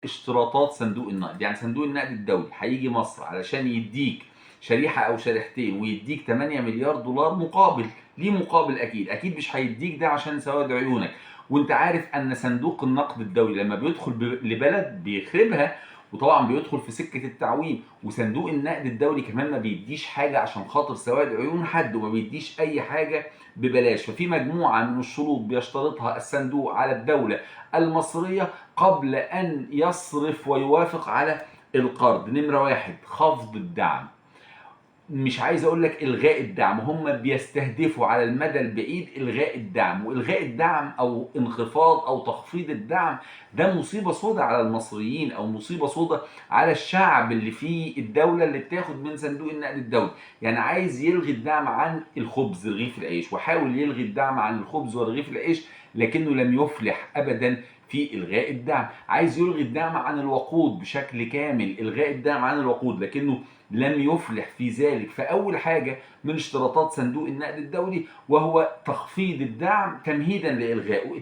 اشتراطات صندوق النقد. يعني صندوق النقد الدولي هييجي مصر علشان يدّيك شريحة أو شريحتين ويدّيك 8 مليار دولار مقابل، ليه مقابل أكيد، أكيد مش هيدّيك ده عشان سواد عيونك، وأنت عارف أن صندوق النقد الدولي لمّا بيدخل لبلد بيخربها، وطبعًا بيدخل في سكة التعويم، وصندوق النقد الدولي كمان ما بيدّيش حاجة عشان خاطر سواد عيون حد، وما بيدّيش أي حاجة ببلاش، ففي مجموعة من الشروط بيشترطها الصندوق على الدولة المصرية قبل أن يصرف ويوافق على القرض. نمرة 1 خفض الدعم، مش عايز أقول لك إلغاء الدعم، هم بيستهدفوا على المدى البعيد إلغاء الدعم، وإلغاء الدعم أو انخفاض أو تخفيض الدعم ده مصيبة سودا على المصريين، أو مصيبة سودا على الشعب اللي في الدولة اللي بتاخد من صندوق النقد الدولي. يعني عايز يلغي الدعم عن الخبز رغيف العيش، وحاول يلغي الدعم عن الخبز ورغيف العيش لكنه لم يفلح أبدا في إلغاء الدعم. عايز يلغي الدعم عن الوقود بشكل كامل، إلغاء الدعم عن الوقود، لكنه لم يفلح في ذلك. فأول حاجة من اشتراطات صندوق النقد الدولي وهو تخفيض الدعم تمهيدا لإلغائه.